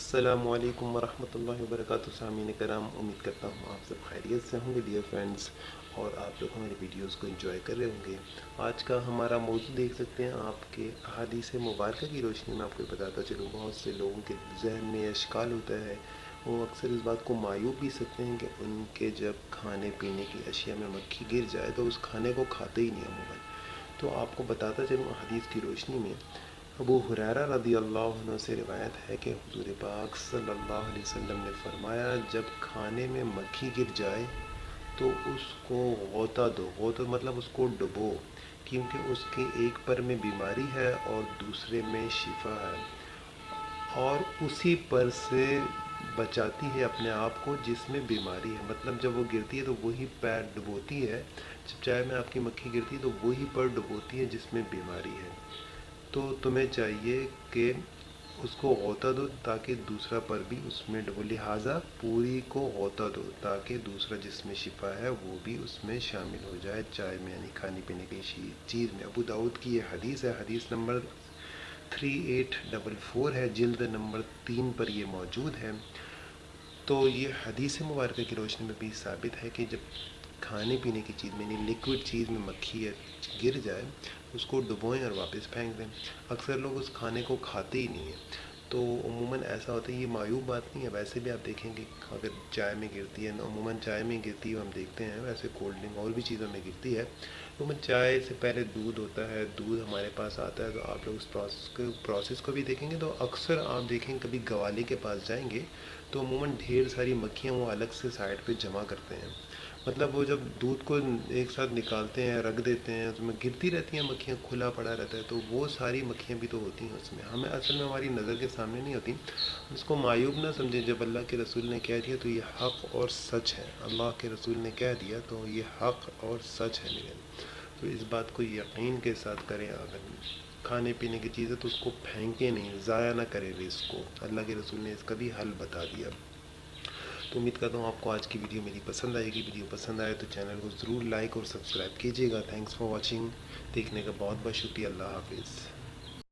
السلام علیکم ورحمۃ اللہ وبرکاتہ سامعین کرام، امید کرتا ہوں آپ سب خیریت سے ہوں گے ڈیئر فرینڈس، اور آپ لوگ ہماری ویڈیوز کو انجوائے کر رہے ہوں گے۔ آج کا ہمارا موضوع دیکھ سکتے ہیں آپ کے احادیث مبارکہ کی روشنی میں۔ آپ کو بتاتا چلوں، بہت سے لوگوں کے ذہن میں اشکال ہوتا ہے، وہ اکثر اس بات کو معیوب بھی سکتے ہیں کہ ان کے جب کھانے پینے کی اشیاء میں مکھی گر جائے تو اس کھانے کو کھاتے ہی نہیں عموماً۔ تو آپ کو بتاتا چلوں حدیث کی روشنی میں، ابو ہریرہ رضی اللہ عنہ سے روایت ہے کہ حضور پاک صلی اللہ علیہ وسلم نے فرمایا، جب کھانے میں مکھی گر جائے تو اس کو غوطہ دو۔ غوطہ مطلب اس کو ڈبو، کیونکہ اس کے ایک پر میں بیماری ہے اور دوسرے میں شفا ہے، اور اسی پر سے بچاتی ہے اپنے آپ کو جس میں بیماری ہے۔ مطلب جب وہ گرتی ہے تو وہی پیر ڈبوتی ہے، جب چائے میں آپ کی مکھی گرتی ہے تو وہی پر ڈبوتی ہے جس میں بیماری ہے۔ تو تمہیں چاہیے کہ اس کو غوطہ دو تاکہ دوسرا پر بھی اس میں ڈبو، لہٰذا پوری کو غوطہ دو تاکہ دوسرا جس میں شفا ہے وہ بھی اس میں شامل ہو جائے، چائے میں یعنی کھانے پینے کی چیز میں۔ ابو داؤد کی یہ حدیث ہے، حدیث نمبر 3844 ہے، جلد نمبر 3 پر یہ موجود ہے۔ تو یہ حدیث مبارکہ کی روشنی میں بھی ثابت ہے کہ جب کھانے پینے کی چیز میں یعنی لیکوڈ چیز میں مکھی گر جائے، اس کو ڈبوئیں اور واپس پھینک دیں۔ اکثر لوگ اس کھانے کو کھاتے ہی نہیں ہیں، تو عموماً ایسا ہوتا ہے۔ یہ معیوب بات نہیں ہے، ویسے بھی آپ دیکھیں کہ اگر چائے میں گرتی ہے، عموماً چائے میں گرتی ہے، ہم دیکھتے ہیں ویسے کولڈ ڈرنک اور بھی چیزوں میں گرتی ہے۔ عموماً چائے سے پہلے دودھ ہوتا ہے، دودھ ہمارے پاس آتا ہے، تو آپ لوگ اس پروسیس کو بھی دیکھیں گے تو اکثر آپ دیکھیں کبھی گوالی کے پاس جائیں گے تو عموماً ڈھیر ساری مکھیاں وہ الگ سے سائڈ پہ جمع کرتے ہیں۔ مطلب وہ جب دودھ کو ایک ساتھ نکالتے ہیں، رکھ دیتے ہیں، تو میں گرتی رہتی ہیں مکھیاں، کھلا پڑا رہتا ہے، تو وہ ساری مکھیاں بھی تو ہوتی ہیں اس میں، ہمیں اصل میں ہماری نظر کے سامنے نہیں ہوتی۔ اس کو معیوب نہ سمجھیں، جب اللہ کے رسول نے کہہ دیا تو یہ حق اور سچ ہے۔ اللہ کے رسول نے کہہ دیا تو یہ حق اور سچ ہے میرے، تو اس بات کو یقین کے ساتھ کریں۔ اگر کھانے پینے کی چیز ہے تو اس کو پھینکیں نہیں، ضائع نہ کریں اس کو، اللہ کے رسول نے اس کا بھی حل بتا دیا۔ تو امید کرتا ہوں آپ کو آج کی ویڈیو میری پسند آئے گی۔ ویڈیو پسند آئے تو چینل کو ضرور لائک اور سبسکرائب کیجیے گا۔ تھینکس فار واچنگ، دیکھنے کا بہت بہت شکریہ۔ اللہ حافظ۔